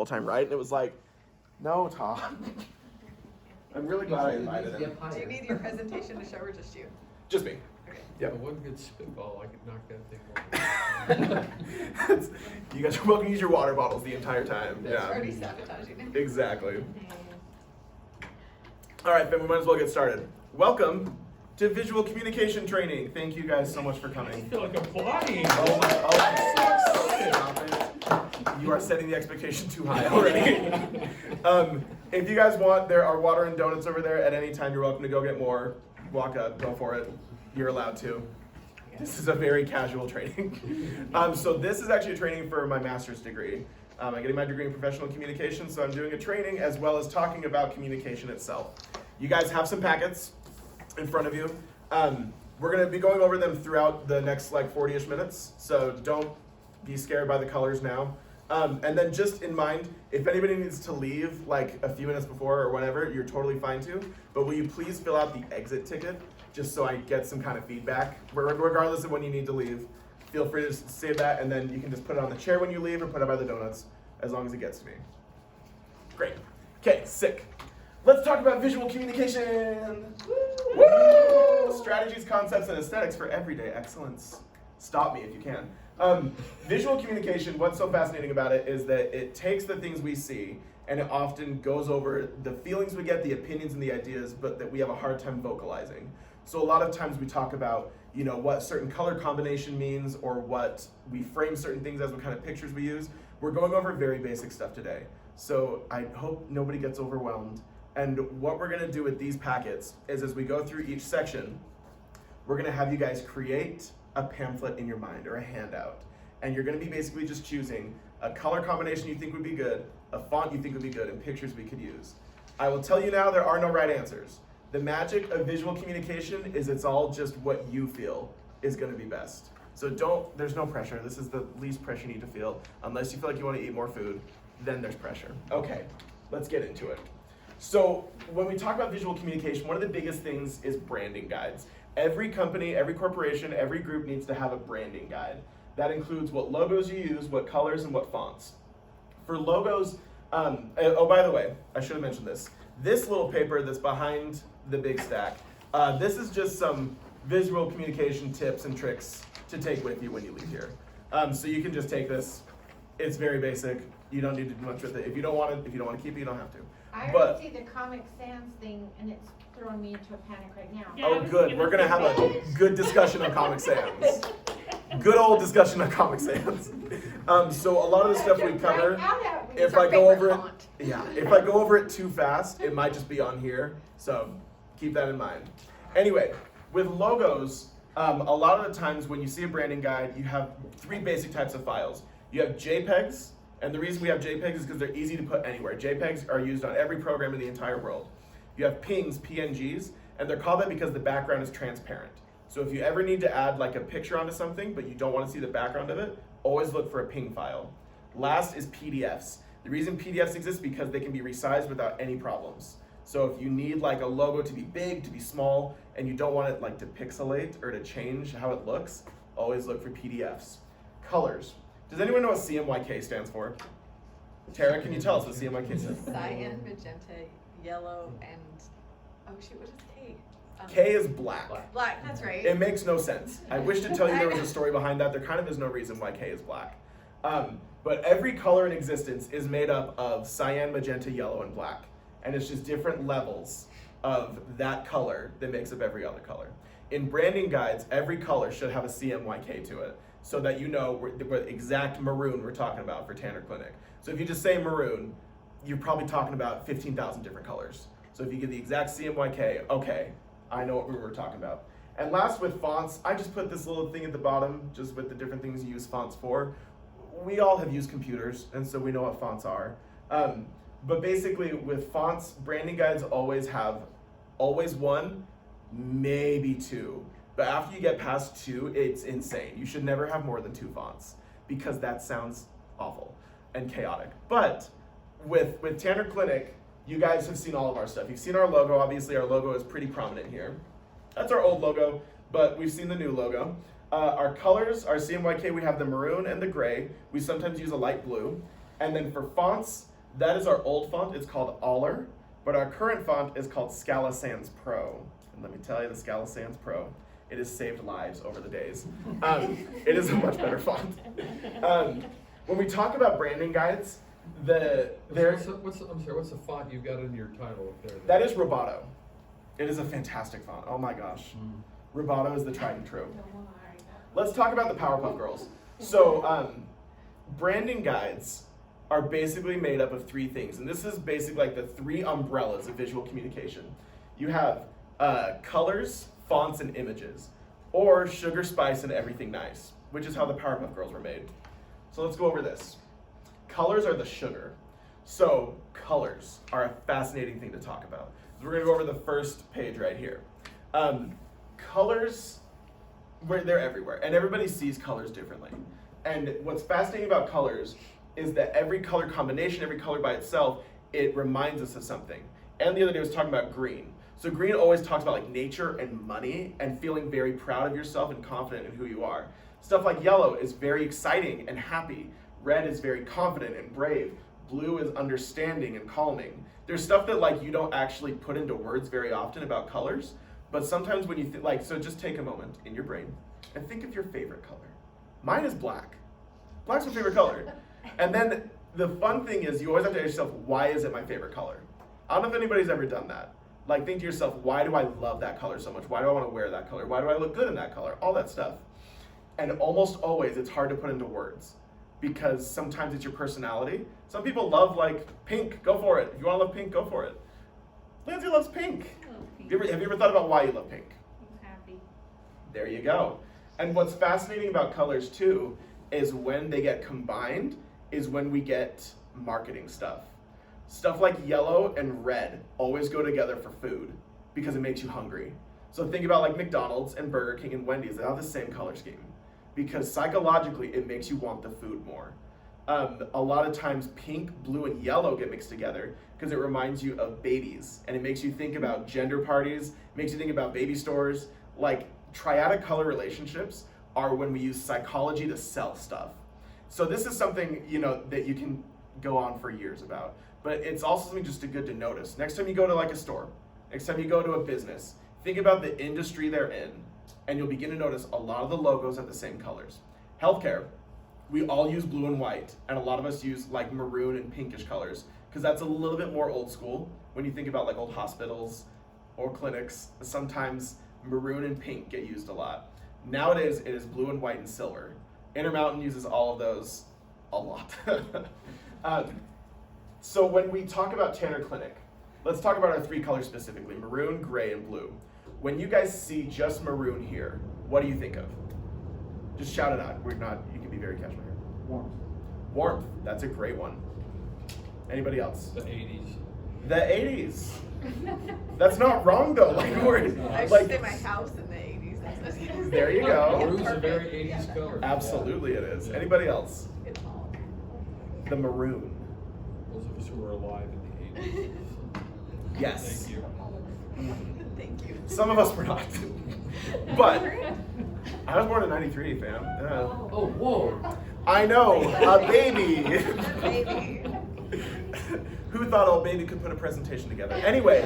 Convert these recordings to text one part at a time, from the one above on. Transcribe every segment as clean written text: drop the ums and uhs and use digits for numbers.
time, right? And it was like, no, Tom. I'm really glad I invited him. Do you need your presentation to show or just you? Just me. Okay. Yeah. One good spitball, I could knock that thing off. You guys are welcome to use your water bottles the entire time. It's already sabotaging. Exactly. All right, then we might as well get started. Welcome to visual communication training. Thank you guys so much for I coming. feel like I'm flying. Stop it. You are setting the expectation too high already. If you guys want, there are water and donuts over there. At any time, you're welcome to go get more. Walk up, go for it. You're allowed to. This is a very casual training. So this is actually a training for my master's degree. I'm getting my degree in professional communication, so I'm doing a training as well as talking about communication itself. You guys have some packets in front of you. We're going to be going over them throughout the next like 40-ish minutes, so don't be scared by the colors now. And then just in mind, if anybody needs to leave like a few minutes before or whenever, you're totally fine to. But will you please fill out the exit ticket just so I get some kind of feedback, regardless of when you need to leave. Feel free to say that, and then you can just put it on the chair when you leave or put it by the donuts, as long as it gets to me. Great. Okay, sick. Let's talk about visual communication. Woo! Strategies, concepts, and aesthetics for everyday excellence. Stop me if you can. Visual communication, what's so fascinating about it is that it takes the things we see and it often goes over the feelings we get, the opinions and the ideas, but that we have a hard time vocalizing. So a lot of times we talk about, you know, what certain color combination means or what we frame certain things as, what kind of pictures we use. We're going over very basic stuff today. So I hope nobody gets overwhelmed. And what we're gonna do with these packets is as we go through each section, we're gonna have you guys create a pamphlet in your mind or a handout. And you're gonna be basically just choosing a color combination you think would be good, a font you think would be good, and pictures we could use. I will tell you now, there are no right answers. The magic of visual communication is it's all just what you feel is gonna be best. So there's no pressure. This is the least pressure you need to feel. Unless you feel like you wanna eat more food, then there's pressure. Okay, let's get into it. So when we talk about visual communication, one of the biggest things is branding guides. Every company, every corporation, every group needs to have a branding guide. That includes what logos you use, what colors, and what fonts. For logos, oh, by the way, I should have mentioned this. This little paper that's behind the big stack, this is just some visual communication tips and tricks to take with you when you leave here. So you can just take this. It's very basic. You don't need to do much with it. If you don't want to keep it, you don't have to. I But- already see the Comic Sans thing, and it's throwing me into a panic right now. Yeah, Oh, good. We're gonna have a good discussion on Comic Sans. Good old discussion on Comic Sans. So a lot of the stuff we cover, if I go over it, if I go over it too fast, it might just be on here. So keep that in mind. Anyway, with logos, a lot of the times when you see a branding guide, you have three basic types of files. You have JPEGs, and the reason we have JPEGs is because they're easy to put anywhere. JPEGs are used on every program in the entire world. You have PNGs, PNGs, and they're called that because the background is transparent. So if you ever need to add like a picture onto something, but you don't want to see the background of it, always look for a PNG file. Last is PDFs. The reason PDFs exist is because they can be resized without any problems. So if you need like a logo to be big, to be small, and you don't want it like to pixelate or to change how it looks, always look for PDFs. Colors. Does anyone know what CMYK stands for? Tara, can you tell us what CMYK stands for? Cyan, magenta, yellow, and oh shoot, what is K? K is black. Black, that's right. It makes no sense. I wish to tell you there was a story behind that. There kind of is no reason why K is black. But every color in existence is made up of cyan, magenta, yellow, and black. And it's just different levels of that color that makes up every other color. In branding guides, every color should have a CMYK to it so that you know what exact maroon we're talking about for Tanner Clinic. So if you just say maroon, you're probably talking about 15,000 different colors. So if you give the exact CMYK, okay, I know what we were talking about. And last with fonts, I just put this little thing at the bottom just with the different things you use fonts for. We all have used computers, and so we know what fonts are. But basically with fonts, branding guides always have one, maybe two. But after you get past two, it's insane. You should never have more than two fonts because that sounds awful and chaotic. But with Tanner Clinic, you guys have seen all of our stuff. You've seen our logo. Obviously, our logo is pretty prominent here. That's our old logo, but we've seen the new logo. Our colors, our CMYK, we have the maroon and the gray. We sometimes use a light blue. And then for fonts, That is our old font. It's called Aller, but our current font is called Scala Sans Pro. And let me tell you, the Scala Sans Pro, it has saved lives over the days. It is a much better font. When we talk about branding guides, What's the font you've got in your title up there? that is Roboto. It is a fantastic font. Oh my gosh. Roboto is the tried and true. Let's talk about the Powerpuff Girls. So, branding guides are basically made up of three things, and this is basically like the three umbrellas of visual communication. You have colors, fonts, and images, or sugar, spice, and everything nice, which is how the Powerpuff Girls were made. So let's go over this. Colors are the sugar. So colors are a fascinating thing to talk about. So we're gonna go over the first page right here. Colors, they're everywhere, and everybody sees colors differently. And what's fascinating about colors is that every color combination, every color by itself, it reminds us of something. And the other day I was talking about green. So green always talks about like nature and money and feeling very proud of yourself and confident in who you are. Stuff like yellow is very exciting and happy. Red is very confident and brave. Blue is understanding and calming. There's stuff that like you don't actually put into words very often about colors, but sometimes when you so just take a moment in your brain and think of your favorite color. Mine is black. Black's my favorite color. And then the fun thing is you always have to ask yourself, why is it my favorite color? I don't know if anybody's ever done that. Like think to yourself, why do I love that color so much? Why do I want to wear that color? Why do I look good in that color? All that stuff. And almost always it's hard to put into words because sometimes it's your personality. Some people love like pink, go for it. If you want to love pink, go for it. Lindsay loves pink. Have you ever thought about why you love pink? I'm happy. There you go. And what's fascinating about colors too is when they get combined is when we get marketing stuff. Stuff like yellow and red always go together for food because it makes you hungry. So think about like McDonald's and Burger King and Wendy's, they have the same color scheme because psychologically it makes you want the food more. A lot of times pink, blue, and yellow get mixed together because it reminds you of babies and it makes you think about gender parties, makes you think about baby stores. Like triadic color relationships are when we use psychology to sell stuff. So this is something, that you can go on for years about, but it's also something just good to notice. Next time you go to like a store, next time you go to a business, think about the industry they're in, and you'll begin to notice a lot of the logos have the same colors. Healthcare, we all use blue and white, and a lot of us use like maroon and pinkish colors, because that's a little bit more old school. When you think about like old hospitals or clinics, sometimes maroon and pink get used a lot. Nowadays, it is blue and white and silver. Intermountain uses all of those a lot. So when we talk about Tanner Clinic, let's talk about our three colors specifically, maroon, gray, and blue. When you guys see just maroon here, what do you think of? Just shout it out. You can be very casual here. Warmth. Warmth, that's a great one. Anybody else? The 80s. The 80s. That's not wrong though. I used to stay my house in the 80s. That's what There you go. Maroon's a very 80s color. Absolutely it is. Yeah. Anybody else? It's all. The maroon. Those of us who were alive in the 80s. Yes. Thank you. Thank you. Some of us were not. But I was born in 93, fam. Yeah. Oh, whoa. I know, a baby. Baby. Who thought old baby could put a presentation together? Anyway,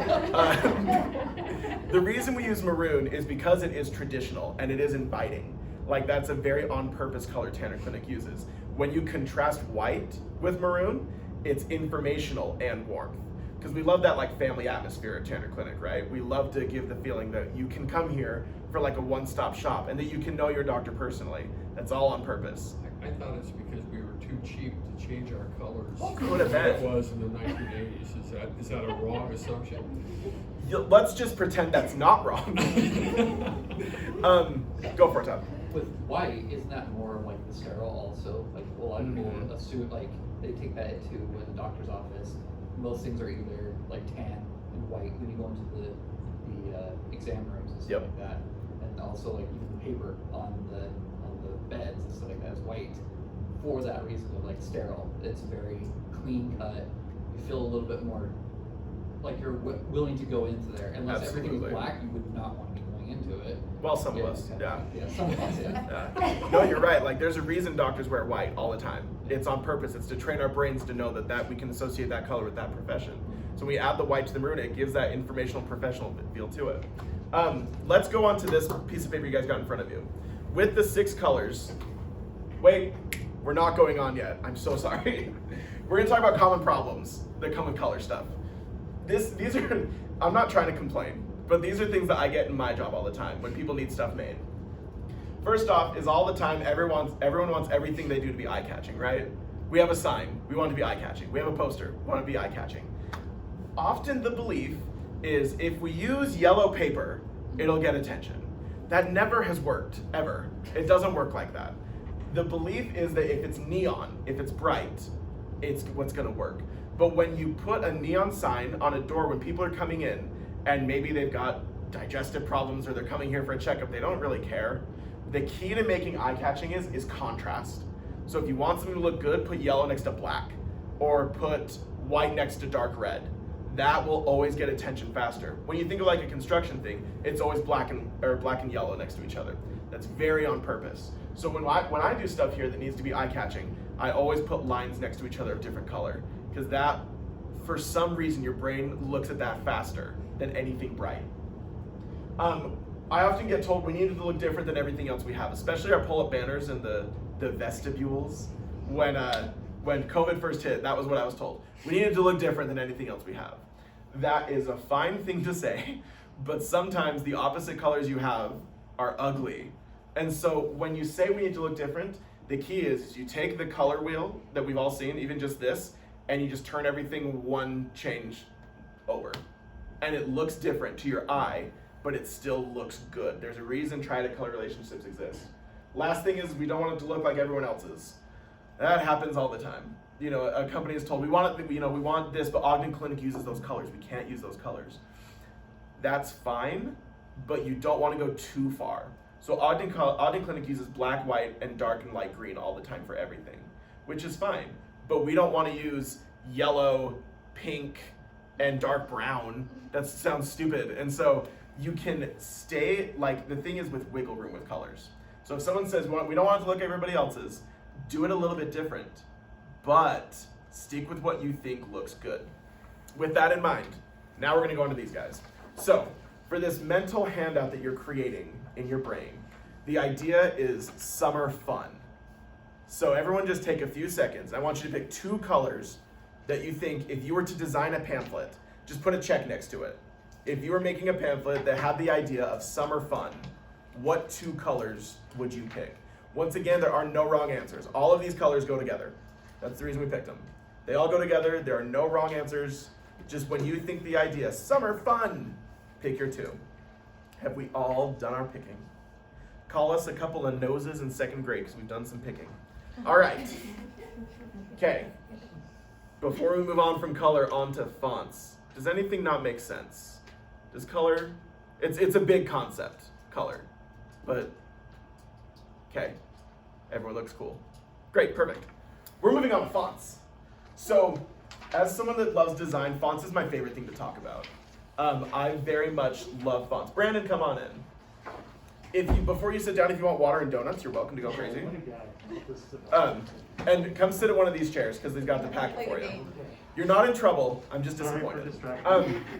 the reason we use maroon is because it is traditional and it is inviting. Like that's a very on-purpose color Tanner Clinic uses. When you contrast white with maroon, it's informational and warmth. Because we love that like family atmosphere at Tanner Clinic, right? We love to give the feeling that you can come here for like a one-stop shop and that you can know your doctor personally. That's all on purpose. I thought it's because we were too cheap to change our colors. Could have been. It was in the 1980s. Is that a wrong assumption? Let's just pretend that's not wrong. Go for it, Tom. With white, isn't that more like the sterile also? Like a lot of people Mhm. assume, like they take that into the doctor's office. Most things are either like tan and white when you go into the exam rooms and stuff Yep. like that. And also like even the paper on the beds and stuff like that is white for that reason of like sterile. It's very clean cut. You feel a little bit more like you're willing to go into there. Unless everything Absolutely. was black, you would not want to be going into it. Well, some of us, yeah. Yeah, some of us, yeah. Yeah. No, you're right. Like, there's a reason doctors wear white all the time. It's on purpose. It's to train our brains to know that we can associate that color with that profession. So when we add the white to the maroon, it gives that informational professional feel to it. Let's go on to this piece of paper you guys got in front of you. With the 6 colors, wait, we're not going on yet. I'm so sorry. We're gonna talk about common problems that come with color stuff. These are, I'm not trying to complain, but these are things that I get in my job all the time when people need stuff made. First off is all the time everyone wants everything they do to be eye-catching, right? We have a sign, we want it to be eye-catching. We have a poster, we want it to be eye-catching. Often the belief is if we use yellow paper, it'll get attention. That never has worked, ever. It doesn't work like that. The belief is that if it's neon, if it's bright, it's what's gonna work. But when you put a neon sign on a door when people are coming in, and maybe they've got digestive problems or they're coming here for a checkup, they don't really care. The key to making eye-catching is contrast. So if you want something to look good, put yellow next to black, or put white next to dark red. That will always get attention faster. When you think of like a construction thing, it's always black and yellow next to each other. That's very on purpose. So when I do stuff here that needs to be eye-catching, I always put lines next to each other of different color, because that, for some reason, your brain looks at that faster than anything bright. I often get told we need it to look different than everything else we have, especially our pull-up banners in the vestibules. When COVID first hit, that was what I was told. We need it to look different than anything else we have. That is a fine thing to say, but sometimes the opposite colors you have are ugly. And so when you say we need to look different, the key is you take the color wheel that we've all seen, even just this, and you just turn everything one change over. And it looks different to your eye, but it still looks good. There's a reason tri-color relationships exist. Last thing is we don't want it to look like everyone else's. That happens all the time. You know, a company is told we want it, we want this, but Ogden Clinic uses those colors. We can't use those colors. That's fine, but you don't want to go too far. So Ogden Clinic uses black, white, and dark and light green all the time for everything, which is fine. But we don't want to use yellow, pink, and dark brown. That sounds stupid. And so you can stay, like, the thing is with wiggle room with colors. So if someone says we don't want it to look like everybody else's, do it a little bit different, but stick with what you think looks good. With that in mind, now we're gonna go into these guys. So for this mental handout that you're creating in your brain, the idea is summer fun. So everyone just take a few seconds. I want you to pick 2 colors that you think, if you were to design a pamphlet, just put a check next to it. If you were making a pamphlet that had the idea of summer fun, what 2 colors would you pick? Once again, there are no wrong answers. All of these colors go together. That's the reason we picked them. They all go together. There are no wrong answers. Just when you think the idea, summer fun, pick your 2. Have we all done our picking? Call us a couple of noses in 2nd grade because we've done some picking. All right. Okay. Before we move on from color onto fonts, does anything not make sense? Does color, it's a big concept, color, but okay, everyone looks cool. Great, perfect. We're moving on to fonts. So, as someone that loves design, fonts is my favorite thing to talk about. I very much love fonts. Brandon, come on in. Before you sit down, if you want water and donuts, you're welcome to go crazy. And come sit at one of these chairs because they've got the packet for you. You're not in trouble. I'm just disappointed.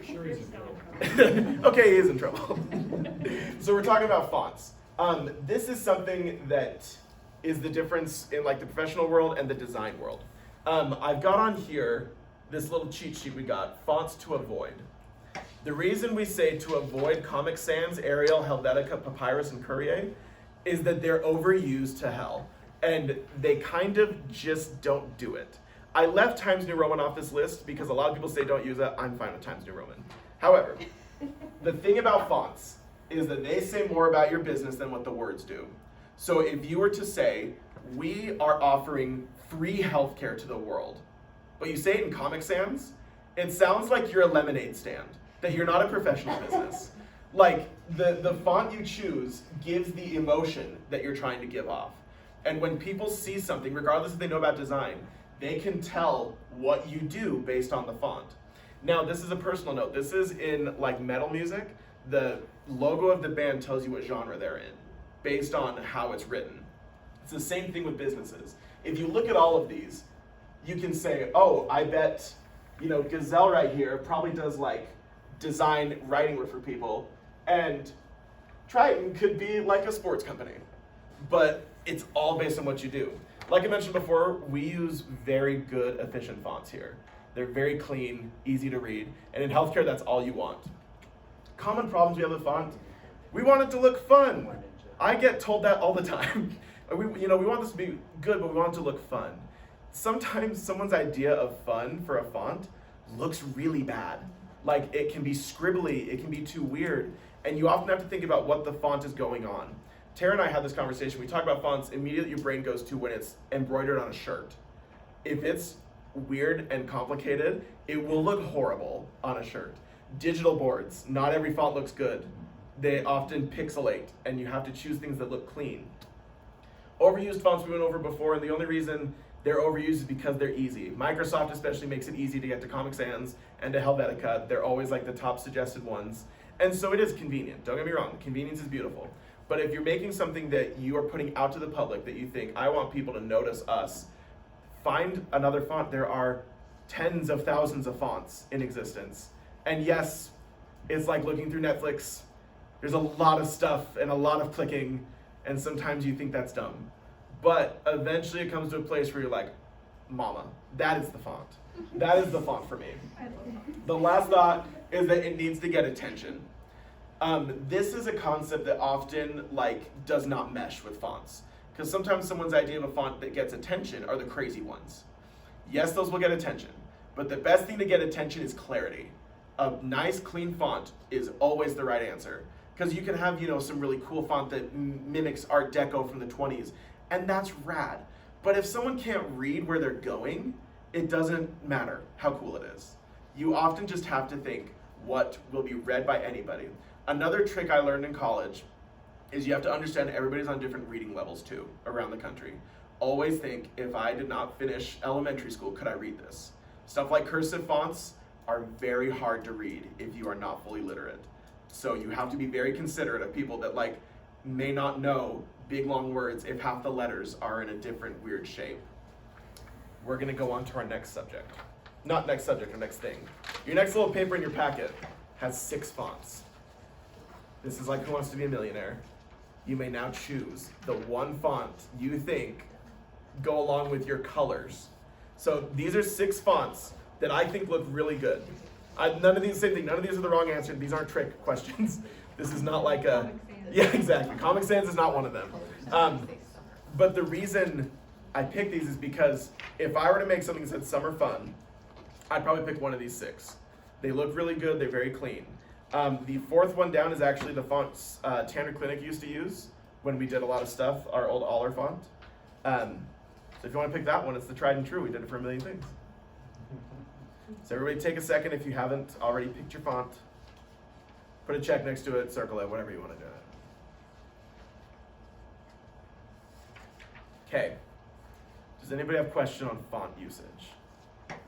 Sure he's in trouble. Okay, he is in trouble. So we're talking about fonts. This is something that is the difference in like the professional world and the design world. I've got on here this little cheat sheet we got, fonts to avoid. The reason we say to avoid Comic Sans, Arial, Helvetica, Papyrus, and Courier is that they're overused to hell. And they kind of just don't do it. I left Times New Roman off this list because a lot of people say don't use it. I'm fine with Times New Roman. However, the thing about fonts is that they say more about your business than what the words do. So if you were to say, we are offering free healthcare to the world, but you say it in Comic Sans, it sounds like you're a lemonade stand, that you're not a professional business. Like, the font you choose gives the emotion that you're trying to give off. And when people see something, regardless if they know about design, they can tell what you do based on the font. Now, this is a personal note. This is in like metal music. the logo of the band tells you what genre they're in, based on how it's written. It's the same thing with businesses. If you look at all of these, you can say, oh, I bet, Gazelle right here probably does like design writing work for people, and Triton could be like a sports company. But it's all based on what you do. Like I mentioned before, we use very good, efficient fonts here. They're very clean, easy to read, and in healthcare, that's all you want. Common problems we have with font, we want it to look fun. I get told that all the time. We want this to be good, but we want it to look fun. Sometimes someone's idea of fun for a font looks really bad. Like, it can be scribbly, it can be too weird, and you often have to think about what the font is going on. Tara and I had this conversation. We talk about fonts, immediately your brain goes to when it's embroidered on a shirt. If it's weird and complicated, it will look horrible on a shirt. Digital boards, not every font looks good. They often pixelate, and you have to choose things that look clean. Overused fonts we went over before, and the only reason they're overused is because they're easy. Microsoft especially makes it easy to get to Comic Sans and to Helvetica. They're always like the top suggested ones. And so it is convenient. Don't get me wrong, convenience is beautiful. But if you're making something that you are putting out to the public that you think, I want people to notice us, find another font. There are tens of thousands of fonts in existence. And yes, it's like looking through Netflix. There's a lot of stuff and a lot of clicking, and sometimes you think that's dumb. But eventually it comes to a place where you're like, mama, that is the font. That is the font for me. The last thought is that it needs to get attention. This is a concept that often does not mesh with fonts. Because sometimes someone's idea of a font that gets attention are the crazy ones. Yes, those will get attention. But the best thing to get attention is clarity. A nice, clean font is always the right answer. Because you can have, some really cool font that mimics Art Deco from the 20s. And that's rad. But if someone can't read where they're going, it doesn't matter how cool it is. You often just have to think what will be read by anybody. Another trick I learned in college is you have to understand everybody's on different reading levels too around the country. Always think, if I did not finish elementary school, could I read this? Stuff like cursive fonts are very hard to read if you are not fully literate. So you have to be very considerate of people that may not know big long words if half the letters are in a different weird shape. We're gonna go on to our next subject. Not next subject, our next thing. Your next little paper in your packet has 6 fonts. This is like Who Wants to Be a Millionaire. You may now choose the one font you think go along with your colors. So these are 6 fonts that I think look really good. None of these, same thing, none of these are the wrong answer. These aren't trick questions. This is not like a, yeah, exactly. Comic Sans is not one of them. But the reason I picked these is because if I were to make something that said summer fun, I'd probably pick one of these 6. They look really good, they're very clean. The 4th one down is actually the fonts Tanner Clinic used to use when we did a lot of stuff, our old Aller font. So if you want to pick that one, it's the tried and true. We did it for a million things. So everybody take a second if you haven't already picked your font. Put a check next to it, circle it, whatever you want to do. Okay. Does anybody have a question on font usage?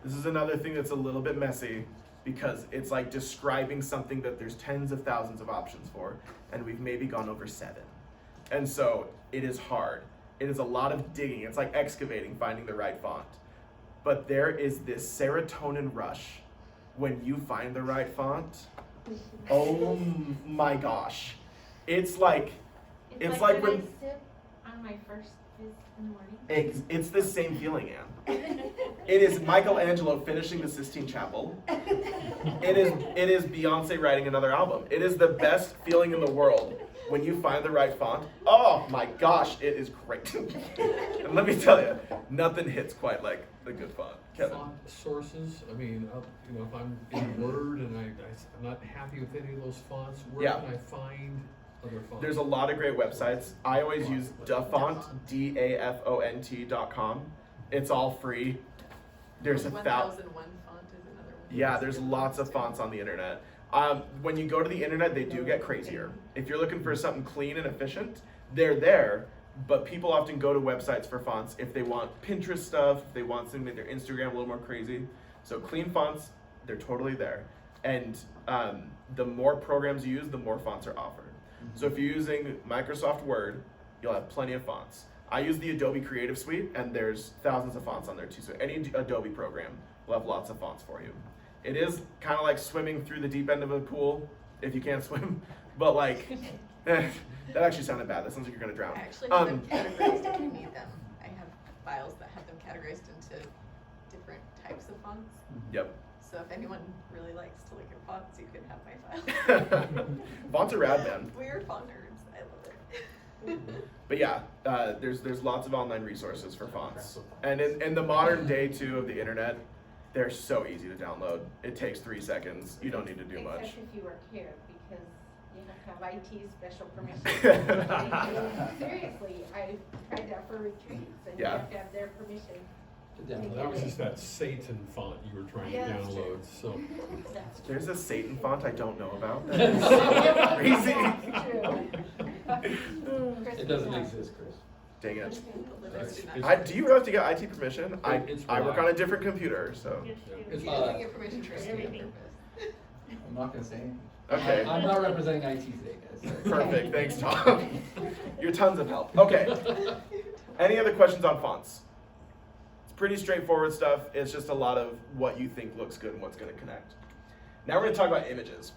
This is another thing that's a little bit messy because it's like describing something that there's tens of thousands of options for, and we've maybe gone over 7. And so it is hard. It is a lot of digging. It's like excavating, finding the right font. But there is this serotonin rush when you find the right font. Oh my gosh. It's like when when I sip on my first fizz in the morning. it's the same feeling, Anne. It is Michelangelo finishing the Sistine Chapel. It is Beyonce writing another album. It is the best feeling in the world when you find the right font. Oh my gosh, it is great. And let me tell you, nothing hits quite like the good font. Kevin. Font sources, if I'm in Word and I'm not happy with any of those fonts, where Yeah. can I find other fonts? There's a lot of great websites. I always use Dafont, DAFONT.com. It's all free. There's 1001 font is another one. Yeah, there's lots of fonts on the internet. When you go to the internet, they do get crazier. If you're looking for something clean and efficient, they're there, but people often go to websites for fonts if they want Pinterest stuff, if they want something to make their Instagram a little more crazy. So clean fonts, they're totally there. And the more programs you use, the more fonts are offered. So if you're using Microsoft Word, you'll have plenty of fonts. I use the Adobe Creative Suite, and there's thousands of fonts on there too. So any Adobe program will have lots of fonts for you. It is kind of like swimming through the deep end of a pool if you can't swim, but like, that actually sounded bad. That sounds like you're gonna drown. I actually have them categorized if you need them. I have files that have them categorized into different types of fonts. Yep. So if anyone really likes to look at fonts, you can have my file. Fonts are rad, man. We're font nerds. I love it. But yeah, there's lots of online resources for fonts. And in the modern day too of the internet, they're so easy to download. It takes 3 seconds. You don't need to do much. Except if you work here, because you have to have IT special permission. Seriously, I tried that for retreats, and you Yeah. have to have their permission. download. That was just that Satan font you were trying to Yeah, that's download, so. That's true. There's a Satan font I don't know about. That's crazy. It doesn't exist, Chris. Dang it. Linux do not- It's- Do you really have to get IT permission? It's I work relaxed. on a different computer, so. It's He doesn't get permission for any purpose. I'm not gonna say anything. Okay. I'm not representing IT today, guys. Perfect. Thanks, Tom. You're tons of help. Okay. Any other questions on fonts? It's pretty straightforward stuff. It's just a lot of what you think looks good and what's going to connect. Now we're going to talk about images.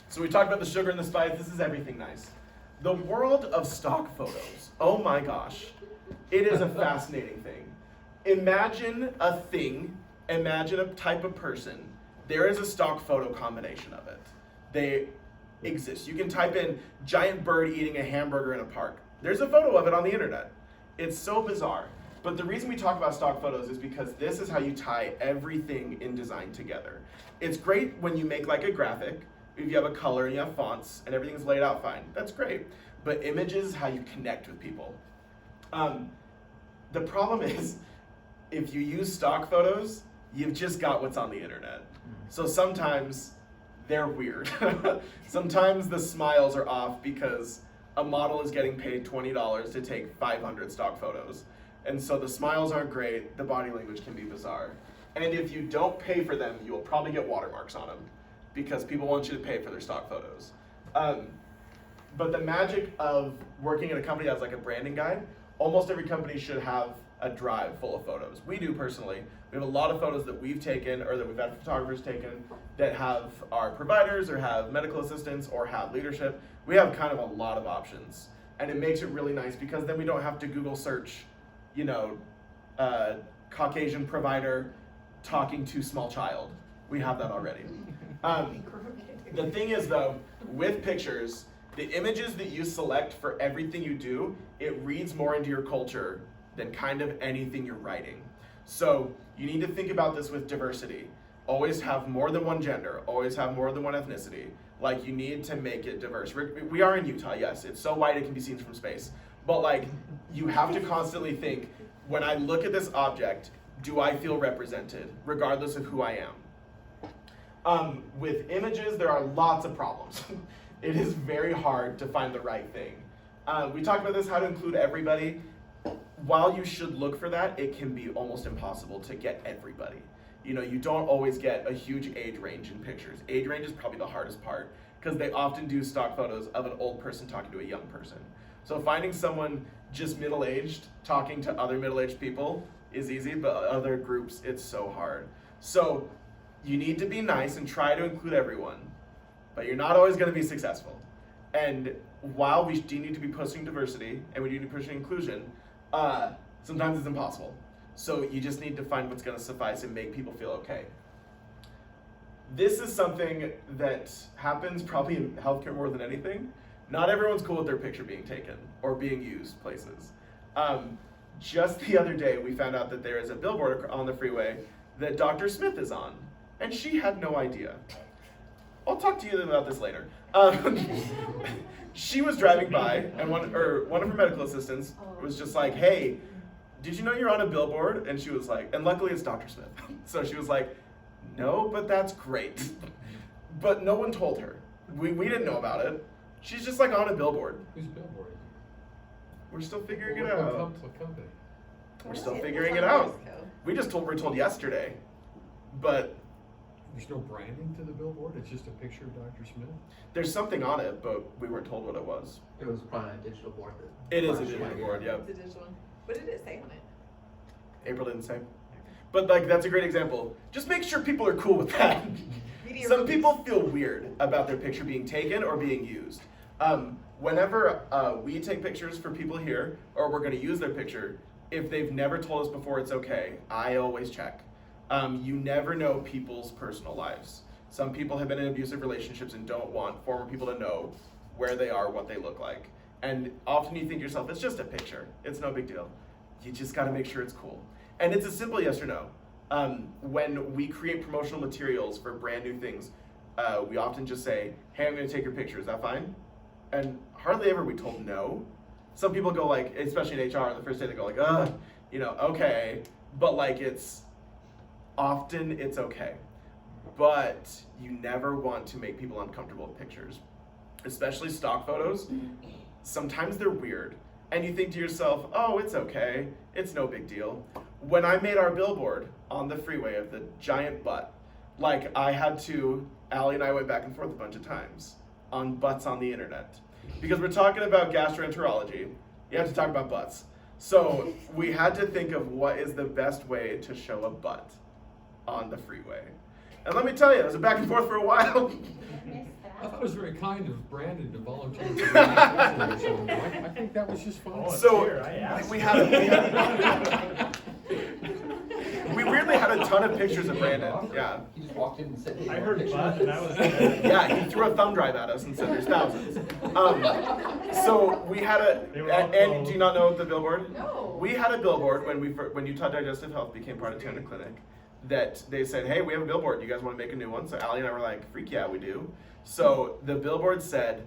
So we talked about the sugar and the spice. This is everything nice. The world of stock photos. Oh my gosh. It is a fascinating thing. Imagine a thing. Imagine a type of person. There is a stock photo combination of it. They exist. You can type in giant bird eating a hamburger in a park. There's a photo of it on the internet. It's so bizarre. But the reason we talk about stock photos is because this is how you tie everything in design together. It's great when you make like a graphic, if you have a color and you have fonts and everything's laid out fine. That's great. But images is how you connect with people. The problem is, if you use stock photos, you've just got what's on the internet. So sometimes they're weird. Sometimes the smiles are off because a model is getting paid $20 to take 500 stock photos. And so the smiles aren't great, the body language can be bizarre. And if you don't pay for them, you will probably get watermarks on them because people want you to pay for their stock photos. But the magic of working at a company that's like a branding guide, almost every company should have a drive full of photos. We do personally. We have a lot of photos that we've taken or that we've had photographers taken that have our providers or have medical assistants or have leadership. We have kind of a lot of options. And it makes it really nice because then we don't have to Google search, Caucasian provider talking to small child. We have that already. The thing is though, with pictures, the images that you select for everything you do, it reads more into your culture than kind of anything you're writing. So you need to think about this with diversity. Always have more than one gender, always have more than one ethnicity. Like you need to make it diverse. We are in Utah, yes, it's so white it can be seen from space. But like, you have to constantly think, when I look at this object, do I feel represented, regardless of who I am? With images, there are lots of problems. It is very hard to find the right thing. We talked about this, how to include everybody. While you should look for that, it can be almost impossible to get everybody. You don't always get a huge age range in pictures. Age range is probably the hardest part because they often do stock photos of an old person talking to a young person. So finding someone just middle-aged talking to other middle-aged people is easy, but other groups, it's so hard. So you need to be nice and try to include everyone, but you're not always going to be successful. And while we do need to be pushing diversity and we need to be pushing inclusion, sometimes it's impossible. So you just need to find what's going to suffice and make people feel okay. This is something that happens probably in healthcare more than anything. Not everyone's cool with their picture being taken or being used places. Just the other day, we found out that there is a billboard on the freeway that Dr. Smith is on, and she had no idea. I'll talk to you about this later. She was driving by, and one of her medical assistants was just like, "Hey, did you know you're on a billboard?" And she was like, and luckily it's Dr. Smith. So she was like, "No, but that's great." But no one told her. We didn't know about it. She's just like on a billboard. Who's billboard? We're still figuring it What out. company? We're still It was figuring on it out. years ago. We just were told yesterday, but There's no branding to the billboard, it's just a picture of Dr. Smith? There's something on it, but we weren't told what it was. It was probably a digital board. It is a digital board, Yeah, yep. it's a digital one. What did it say on it? April didn't say. But like, that's a great example. Just make sure people are cool with that. Media Some release. people feel weird about their picture being taken or being used. Whenever we take pictures for people here, or we're gonna use their picture, if they've never told us before it's okay, I always check. You never know people's personal lives. Some people have been in abusive relationships and don't want former people to know where they are, what they look like. And often you think to yourself, it's just a picture. It's no big deal. You just gotta make sure it's cool. And it's a simple yes or no. When we create promotional materials for brand new things, we often just say, hey, I'm gonna take your picture, is that fine? And hardly ever are we told no. Some people go like, especially in HR, the first day they go like, okay. But like often it's okay. But you never want to make people uncomfortable with pictures. Especially stock photos. Sometimes they're weird. And you think to yourself, oh, it's okay. It's no big deal. When I made our billboard on the freeway of the giant butt, like Allie and I went back and forth a bunch of times on butts on the internet. Because we're talking about gastroenterology, you have to talk about butts. So we had to think of what is the best way to show a butt on the freeway. And let me tell you, it was a back and forth for a while. I thought it was very kind of Brandon to volunteer. For that. I think that was just fun. Oh, So here, I asked. we weirdly had a ton of pictures of Brandon. Yeah. He just walked in and said, hey, I you heard want a butt picture? and I was dead. Yeah, he threw a thumb drive at us and said there's thousands. So we had They were all and closed. do you not know the billboard? No. We had a billboard when Utah Digestive Health became part of Tandem Clinic, that they said, hey, we have a billboard, do you guys want to make a new one? So Allie and I were like, freak yeah, we do. So the billboard said,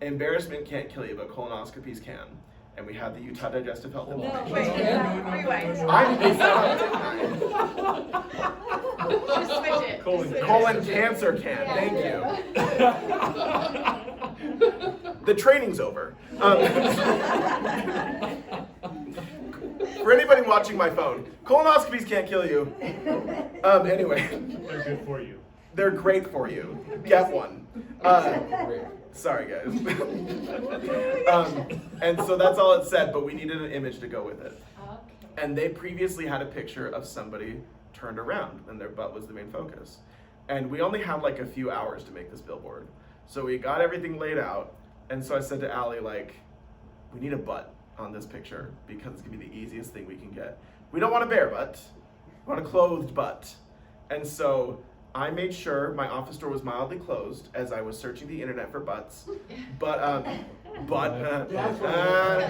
embarrassment can't kill you, but colonoscopies can. And we had the Utah Digestive Health No, implication. wait, rewind. I missed out, didn't I? Just switch it. Colon Just switch Colon it. cancer can, thank you. The training's over. For anybody watching my phone, colonoscopies can't kill you. Anyway, They're good for you. they're great for you. Get one. Sorry, guys. And so that's all it said, but we needed an image to go with it. Okay. And they previously had a picture of somebody turned around and their butt was the main focus. And we only had like a few hours to make this billboard. So we got everything laid out. And so I said to Allie, like, we need a butt on this picture because it's gonna be the easiest thing we can get. We don't want a bare butt, we want a clothed butt. And so I made sure my office door was mildly closed as I was searching the internet for butts. But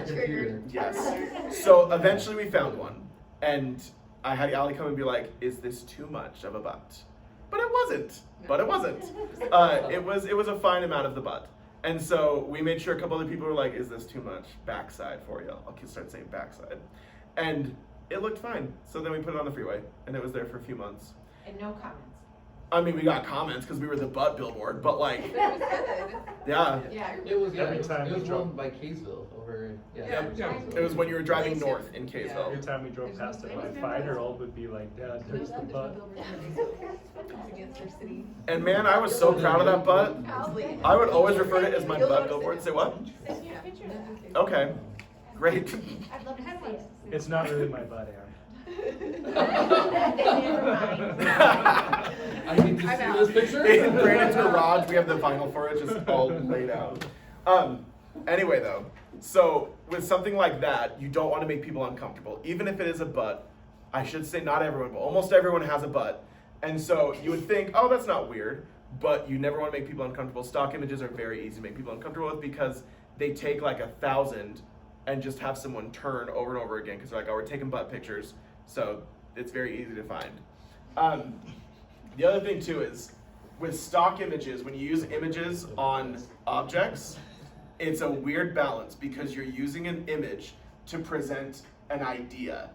Triggered. yes. So eventually we found one, and I had Allie come and be like, "Is this too much of a butt?" But it wasn't. But it wasn't. It was a fine amount of the butt, and so we made sure a couple other people were like, "Is this too much backside for you?" I'll start saying backside, and it looked fine. So then we put it on the freeway, and it was there for a few months. And no comments. I mean, we got comments because we were the butt billboard, but like, But it was good. yeah. Yeah. It was, Every time it we was drove- one by Kaysville over, Yeah. It was when you were driving Lace north it. in Yeah. Kaysville. Every time we drove past it, my 5-year-old would be like, Dad, there's the butt. Against our city. And man, I was so proud of that butt. Absolutely. I would always refer to it as my You'll butt notice billboard. it. Say what? Send me a Yeah. picture of that. Okay, great. I'd love to see it. It's not really my butt, Aaron. Never mind. I need to I'm see out. this picture. In Brandon's garage, we have the vinyl for it just all laid out. Anyway though, so with something like that, you don't want to make people uncomfortable. Even if it is a butt, I should say not everyone, but almost everyone has a butt. And so you would think, oh, that's not weird, but you never want to make people uncomfortable. Stock images are very easy to make people uncomfortable with because they take like 1,000 and just have someone turn over and over again because they're like, oh, we're taking butt pictures. So it's very easy to find. The other thing too is with stock images, when you use images on objects, it's a weird balance because you're using an image to present an idea.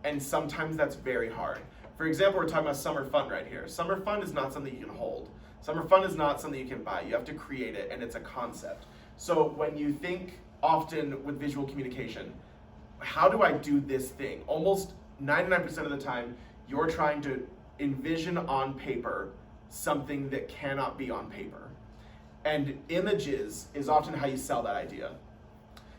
And sometimes that's very hard. For example, we're talking about summer fun right here. Summer fun is not something you can hold. Summer fun is not something you can buy. You have to create it, and it's a concept. So when you think often with visual communication, how do I do this thing? Almost 99% of the time, you're trying to envision on paper something that cannot be on paper. And images is often how you sell that idea.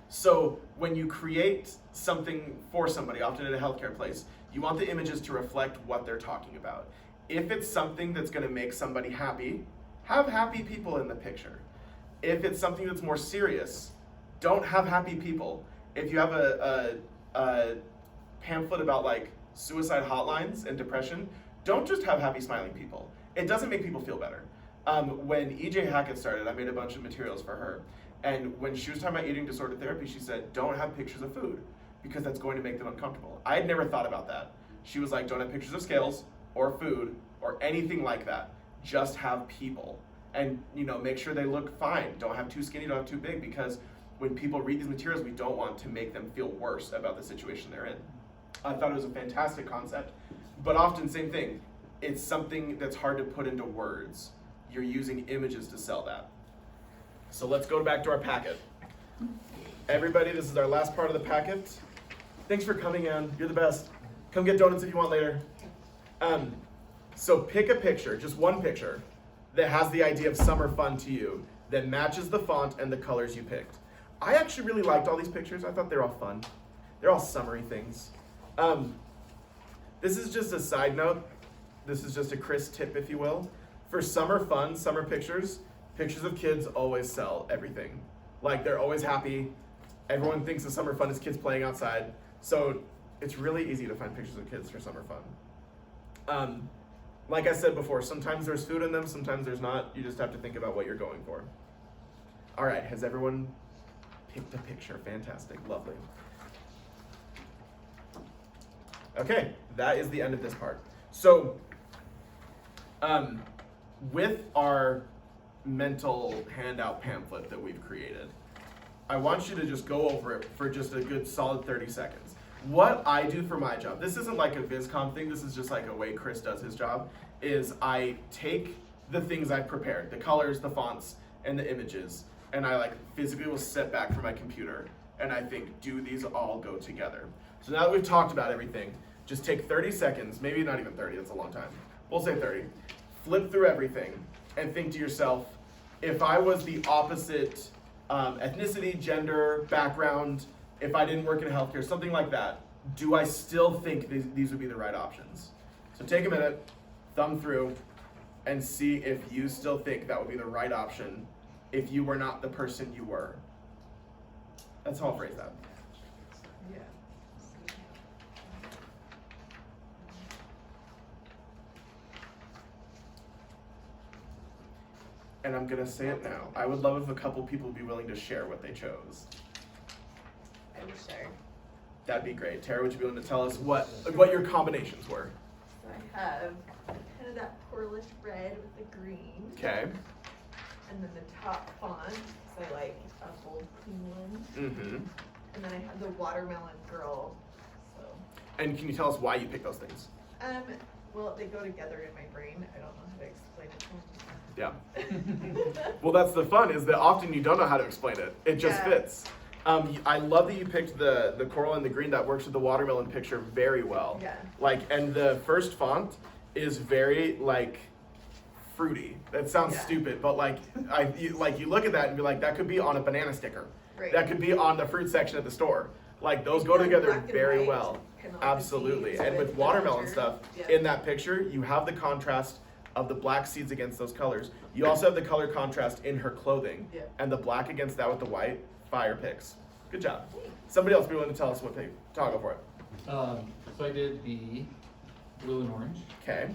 So when you create something for somebody, often at a healthcare place, you want the images to reflect what they're talking about. If it's something that's going to make somebody happy, have happy people in the picture. If it's something that's more serious, don't have happy people. If you have a pamphlet about like suicide hotlines and depression, don't just have happy smiling people. It doesn't make people feel better. When EJ Hackett started, I made a bunch of materials for her. And when she was talking about eating disorder therapy, she said, don't have pictures of food because that's going to make them uncomfortable. I had never thought about that. She was like, don't have pictures of scales or food or anything like that. Just have people and, you know, make sure they look fine. Don't have too skinny, don't have too big, because when people read these materials, we don't want to make them feel worse about the situation they're in. I thought it was a fantastic concept, but often same thing. It's something that's hard to put into words. You're using images to sell that. So let's go back to our packet. Everybody, this is our last part of the packet. Thanks for coming, Ann. You're the best. Come get donuts if you want later. So pick a picture, just one picture, that has the idea of summer fun to you, that matches the font and the colors you picked. I actually really liked all these pictures. I thought they were all fun. They're all summery things. This is just a side note. This is just a Chris tip, if you will. For summer fun, summer pictures of kids always sell everything. Like, they're always happy. Everyone thinks of summer fun as kids playing outside. So it's really easy to find pictures of kids for summer fun. Like I said before, sometimes there's food in them, sometimes there's not. You just have to think about what you're going for. All right, has everyone picked a picture? Fantastic, lovely. Okay, that is the end of this part. So, with our mental handout pamphlet that we've created, I want you to just go over it for just a good solid 30 seconds. What I do for my job, this isn't like a VizCom thing, this is just like a way Chris does his job, is I take the things I've prepared, the colors, the fonts, and the images, and I like physically will sit back from my computer and I think, do these all go together? So now that we've talked about everything, just take 30 seconds, maybe not even 30, that's a long time. We'll say 30. Flip through everything and think to yourself, if I was the opposite ethnicity, gender, background, if I didn't work in healthcare, something like that, do I still think these would be the right options? So take a minute, thumb through, and see if you still think that would be the right option if you were not the person you were. That's how I'll phrase that. Yeah. And I'm gonna say it now. I would love if a couple people would be willing to share what they chose. I will share. That'd be great. Tara, would you be willing to tell us what your combinations were? So I have kind of that pearlish red with the green. Okay. And then the top font, so I like a bold clean one. Mm-hmm. And then I have the watermelon girl. So And can you tell us why you picked those things? well, they go together in my brain. I don't know how to explain it. Yeah. Well, that's the fun, is that often you don't know how to explain it. It just Yeah. fits. I love that you picked the coral and the green. That works with the watermelon picture very well. Yeah. Like, and the first font is very like fruity. That sounds Yeah. stupid, but like you look at that and be like, that could be on a banana sticker. Right. That could be on the fruit section at the store. Like, those go Like together black and very white, well. kinda like the Absolutely. seeds And with the watermelon picture. stuff, Yeah. in that picture, you have the contrast of the black seeds against those colors. You also have the color contrast in her clothing. Yeah. And the black against that with the white, fire picks. Good job. Somebody else be willing to tell us what they toggle for it. So I did the blue and orange Okay.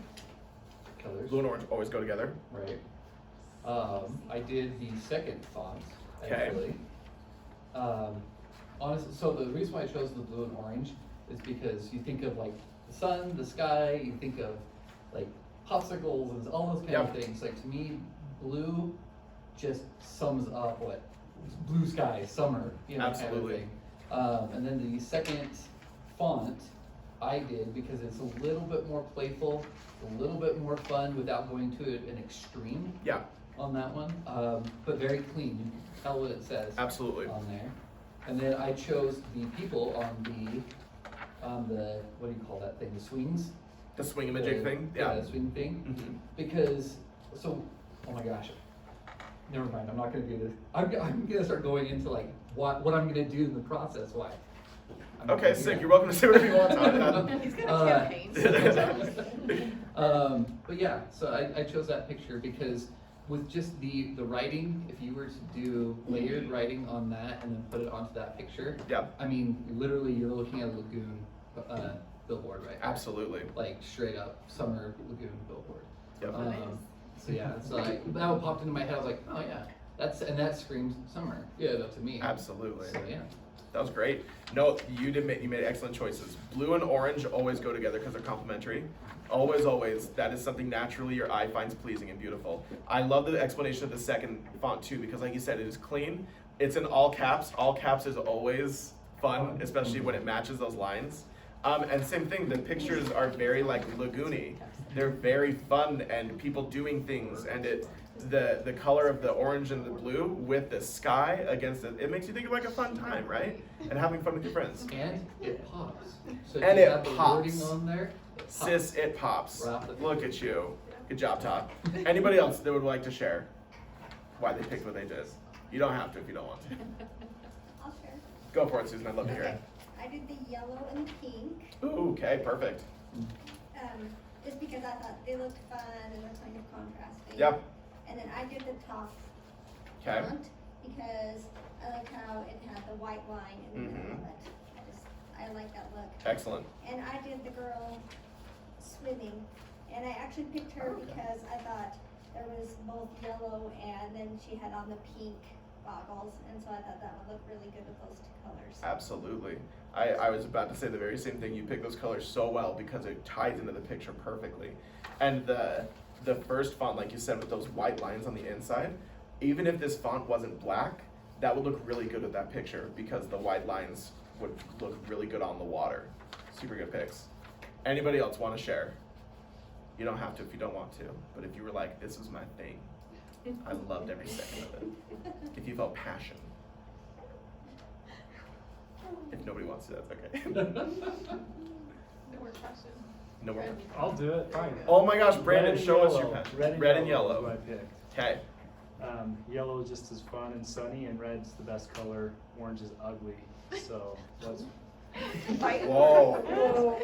colors. Blue and orange always go together. Right. I did the second font, Okay. actually. Honestly, so the reason why I chose the blue and orange is because you think of like the sun, the sky, you think of like popsicles and all those kind of Yep. things. Like, to me, blue just sums up what blue sky, summer, Absolutely. kind of thing. And then the second font I did because it's a little bit more playful, a little bit more fun without going to an extreme Yeah, on that one, but very clean. You can tell what it says absolutely. on there. And then I chose the people on the what do you call that thing? The swings. The swing-a-majig thing. Yeah, Yeah. the swing thing. Mhm. Because So, oh my gosh, never mind. I'm not gonna do this. I'm gonna start going into like what I'm gonna do in the process. Why? I'm not Okay, gonna do sick. that. You're welcome to say whatever you want, Tom. He's got a campaign. But yeah, so I chose that picture because with just the writing, if you were to do layered writing on that and then put it onto that picture, Yeah. I mean, literally you're looking at a lagoon billboard right there. Absolutely. Like straight up summer lagoon billboard. Yep. So yeah, so like that one popped into my head. I was like, oh yeah, that screams summer. Yeah, to me. Absolutely. So yeah. That was great. No, you made excellent choices. Blue and orange always go together because they're complementary. Always, always. That is something naturally your eye finds pleasing and beautiful. I love the explanation of the second font too, because like you said, it is clean. It's in all caps. All caps is always fun, especially when it matches those lines. And same thing, the pictures are very like lagoony. They're very fun and people doing things, and the color of the orange and the blue with the sky against it makes you think of like a fun time, right? And having fun with your friends. And it pops. So if And you it have the pops. wording on there, it pops. Sis, it pops. Right off the- Look at you. Good job, Todd. Anybody else that would like to share why they picked what they did? You don't have to if you don't want to. I'll share. Go for it, Susan. I'd love to hear Okay. it. I did the yellow and the pink, Ooh, okay, perfect. just because I thought they looked fun and they're kind of contrasting. Yep. And then I did the top Okay. font because I like how it had the white line in the middle of it. I like that look. Excellent. And I did the girl swimming, and I actually picked her because I thought there was both yellow and then she had on the pink goggles, and so I thought that would look really good with those two colors. Absolutely. I was about to say the very same thing. You pick those colors so well because it ties into the picture perfectly. And the first font, like you said, with those white lines on the inside, even if this font wasn't black, that would look really good with that picture because the white lines would look really good on the water. Super good picks. Anybody else want to share? You don't have to if you don't want to, but if you were like, this was my thing, I loved every second of it. If you felt passion. If nobody wants to, that's okay. No more passion. No more. I'll do it, fine. Oh my gosh, Brandon, Red and show us your yellow. passion. Red and yellow. yellow is what I picked. Okay. Yellow is just as fun and sunny, and red's the best color. Orange is ugly, so let's. Whoa.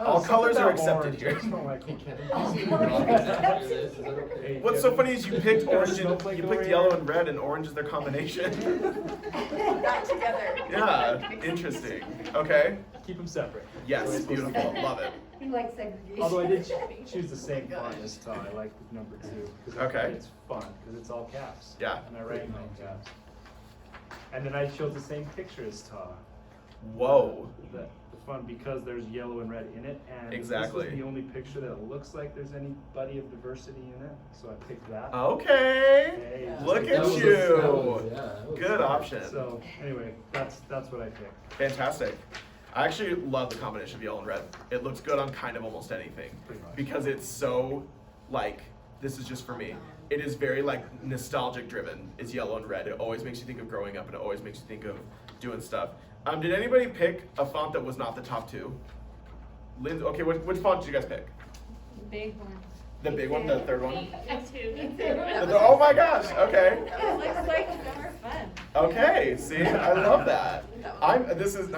All colors are accepted orange. here. I just don't like Hey, orange. Kevin, can you see me wrong after this? Is that okay? Hey, What's so Kevin, funny is you picked got a orange and snowflake you over picked here? yellow and red, and orange is their combination. Not together. Yeah, interesting. Okay. Keep them separate. Yes, beautiful. Love it. He likes segregation. Although I did choose the same font this time. I like number 2 because Okay. it's fun because it's all caps. Yeah. And I write in all caps. And then I chose the same picture as Ta. Whoa. The fun because there's yellow and red in it, and Exactly. this was the only picture that looks like there's anybody of diversity in it, so I picked that. Okay. Hey, Look just at like you. That was Good option. So anyway, that's what I picked. Fantastic. I actually love the combination of yellow and red. It looks good on kind of almost anything Pretty much. because it's so like, this is just for me. It is very like nostalgic driven. It's yellow and red. It always makes you think of growing up, and it always makes you think of doing stuff. Did anybody pick a font that was not the top two? Lindsay, okay, which font did you guys pick? Big one. The big one, the third one? Me too. Oh my gosh, okay. It looks like more fun. Okay, see, I love that. I'm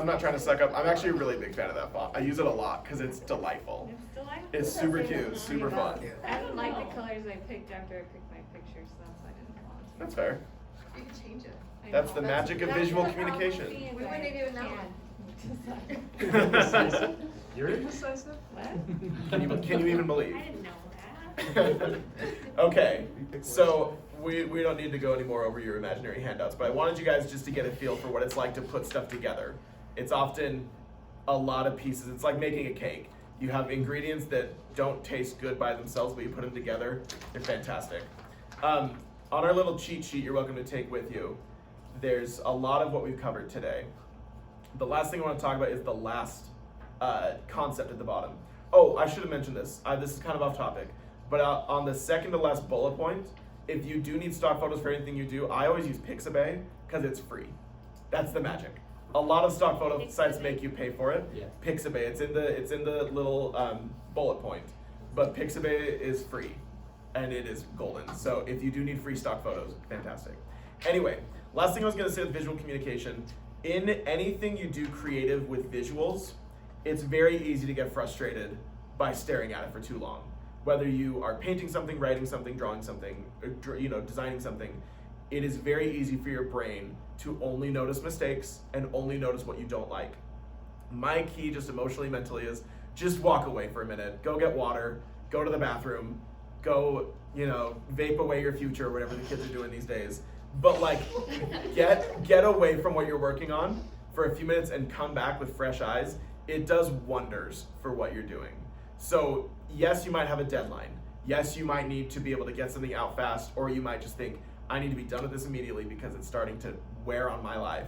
not trying to suck up. I'm actually a really big fan of that font. I use it a lot because it's delightful. It's delightful. It's super cute, super fun. I didn't like the colors I picked after I picked my pictures, so that's why I didn't want to. That's fair. You can change it. I That's know. the magic of That's visual the problem with communication. me is We I wouldn't even know. can't Indecisive? You're indecisive? What? Can you even believe? I didn't know that. Okay, so we don't need to go any more over your imaginary handouts, but I wanted you guys just to get a feel for what it's like to put stuff together. It's often a lot of pieces. It's like making a cake. You have ingredients that don't taste good by themselves, but you put them together, they're fantastic. On our little cheat sheet you're welcome to take with you, there's a lot of what we've covered today. The last thing I want to talk about is the last concept at the bottom. Oh, I should have mentioned this. This is kind of off topic. But on the second to last bullet point, if you do need stock photos for anything you do, I always use Pixabay because it's free. That's the magic. A lot of stock photo sites make you pay for it. Yeah. Pixabay, it's in the little bullet point, but Pixabay is free. and it is golden. So if you do need free stock photos, fantastic. Anyway, last thing I was gonna say with visual communication, in anything you do creative with visuals, it's very easy to get frustrated by staring at it for too long. Whether you are painting something, writing something, drawing something, or, designing something, it is very easy for your brain to only notice mistakes and only notice what you don't like. My key, just emotionally, mentally, is just walk away for a minute. Go get water, go to the bathroom, go, vape away your future, or whatever the kids are doing these days. But like, get away from what you're working on for a few minutes and come back with fresh eyes. It does wonders for what you're doing. So yes, you might have a deadline. Yes, you might need to be able to get something out fast, or you might just think, I need to be done with this immediately because it's starting to wear on my life.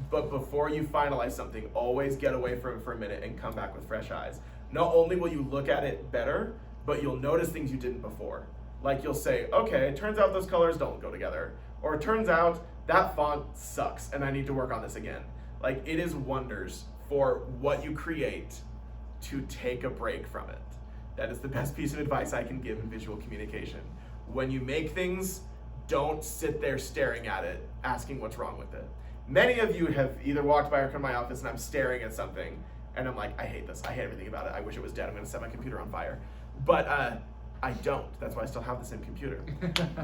But before you finalize something, always get away from it for a minute and come back with fresh eyes. Not only will you look at it better, but you'll notice things you didn't before. Like you'll say, okay, it turns out those colors don't go together. Or it turns out that font sucks and I need to work on this again. Like, it is wonders for what you create to take a break from it. That is the best piece of advice I can give in visual communication. When you make things, don't sit there staring at it, asking what's wrong with it. Many of you have either walked by or come to my office and I'm staring at something and I'm like, I hate this, I hate everything about it, I wish it was dead, I'm gonna set my computer on fire. But I don't, that's why I still have the same computer.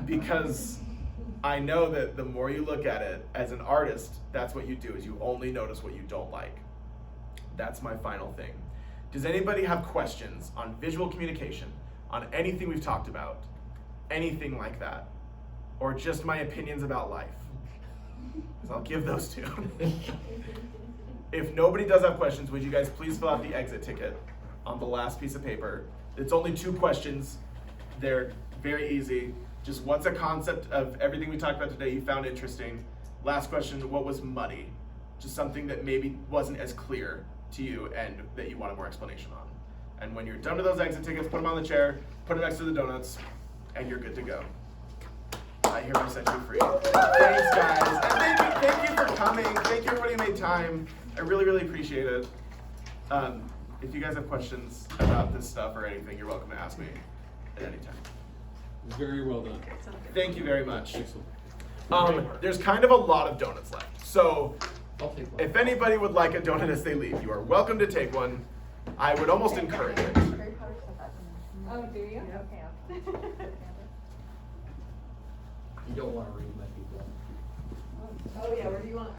Because I know that the more you look at it, as an artist, that's what you do, is you only notice what you don't like. That's my final thing. Does anybody have questions on visual communication, on anything we've talked about, anything like that? Or just my opinions about life? Because I'll give those two. If nobody does have questions, would you guys please fill out the exit ticket on the last piece of paper? It's only 2 questions. They're very easy. Just what's a concept of everything we talked about today you found interesting? Last question, what was muddy? Just something that maybe wasn't as clear to you and that you wanted more explanation on. And when you're done with those exit tickets, put them on the chair, put them next to the donuts, and you're good to go. I hereby set you free. Thanks, guys. And thank you for coming. Thank you everybody who made time. I really, really appreciate it. If you guys have questions about this stuff or anything, you're welcome to ask me at any time. Very well done. Thank you very much. Excellent. There's kind of a lot of donuts left. So I'll take one. if anybody would like a donut as they leave, you are welcome to take one. I would almost encourage it. Oh, do you? Okay. You don't want to read my people. Oh yeah, where do you want?